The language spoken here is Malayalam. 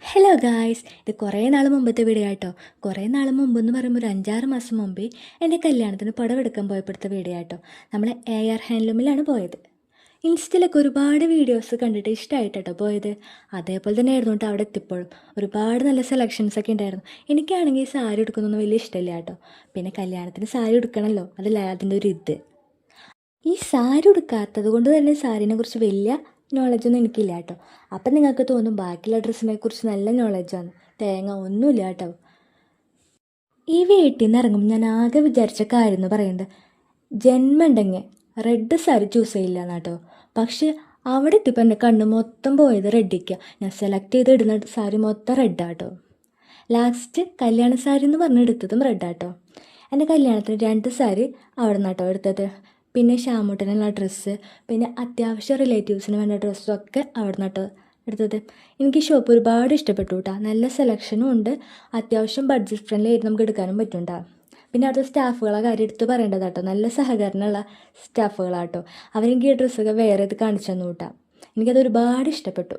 ഹലോ ഗായ്സ്, ഇത് കുറേ നാൾ മുമ്പത്തെ വീഡിയോ ആട്ടോ. കുറേ നാൾ മുമ്പെന്ന് പറയുമ്പോൾ ഒരു 5-6 മാസം മുമ്പേ എൻ്റെ കല്യാണത്തിന് പടമെടുക്കാൻ പോയപ്പോഴത്തെ വീഡിയോ ആട്ടോ. നമ്മൾ AR ഹാൻഡ്ലൂമിലാണ് പോയത്. ഇൻസ്റ്റയിലൊക്കെ ഒരുപാട് വീഡിയോസ് കണ്ടിട്ട് ഇഷ്ടമായിട്ടോ പോയത്. അതേപോലെ തന്നെ ആയിരുന്നു കേട്ടോ അവിടെ എത്തിയപ്പോഴും. ഒരുപാട് നല്ല സെലക്ഷൻസൊക്കെ ഉണ്ടായിരുന്നു. എനിക്കാണെങ്കിൽ സാരി എടുക്കുന്നൊന്നും വലിയ ഇഷ്ടമില്ല കേട്ടോ. പിന്നെ കല്യാണത്തിന് സാരി എടുക്കണമല്ലോ, അതല്ല അതിൻ്റെ ഒരു ഇത്. ഈ സാരി ഉടുക്കാത്തത് കൊണ്ട് തന്നെ സാരീനെ കുറിച്ച് വലിയ നോളജൊന്നും എനിക്കില്ല കേട്ടോ. അപ്പം നിങ്ങൾക്ക് തോന്നും ബാക്കിയുള്ള ഡ്രസ്സിനെ കുറിച്ച് നല്ല നോളജാണ്. തേങ്ങ ഒന്നുമില്ല കേട്ടോ. ഈ വീട്ടിൽ നിന്ന് ഇറങ്ങുമ്പോൾ ഞാൻ ആകെ വിചാരിച്ച കാര്യം എന്ന് പറയുന്നത് ജന്മമുണ്ടെങ്കിൽ റെഡ് സാരി ചൂസ് ചെയ്യില്ല കേട്ടോ. പക്ഷെ അവിടെ എത്തിയപ്പോൾ എൻ്റെ കണ്ണ് മൊത്തം പോയത് റെഡിക്കാണ്. ഞാൻ സെലക്ട് ചെയ്ത് ഇടുന്ന സാരി മൊത്തം റെഡാട്ടോ. ലാസ്റ്റ് കല്യാണ സാരി എന്ന് പറഞ്ഞെടുത്തതും റെഡാട്ടോ. എൻ്റെ കല്യാണത്തിന് 2 സാരി അവിടെ നിന്നാട്ടോ എടുത്തത്. പിന്നെ ഷാമൂട്ടനുള്ള ഡ്രസ്സ്, പിന്നെ അത്യാവശ്യം റിലേറ്റീവ്സിന് വേണ്ട ഡ്രസ്സും ഒക്കെ അവിടെ നിന്നാട്ടോ എടുത്തത്. എനിക്ക് ഷോപ്പ് ഒരുപാട് ഇഷ്ടപ്പെട്ടു കേട്ടോ. നല്ല സെലക്ഷനും ഉണ്ട്, അത്യാവശ്യം ബഡ്ജറ്റ് ഫ്രണ്ട്ലി ആയിട്ട് നമുക്ക് എടുക്കാനും പറ്റും. പിന്നെ അവിടുത്തെ സ്റ്റാഫുകളെ കാര്യം എടുത്ത് പറയേണ്ടതാട്ടോ. നല്ല സഹകരണമുള്ള സ്റ്റാഫുകളാട്ടോ. അവരെനിക്ക് ഈ ഡ്രസ്സൊക്കെ വേറെ ഇത് കാണിച്ചു തന്നു കേട്ടോ. എനിക്കത് ഒരുപാട് ഇഷ്ടപ്പെട്ടു.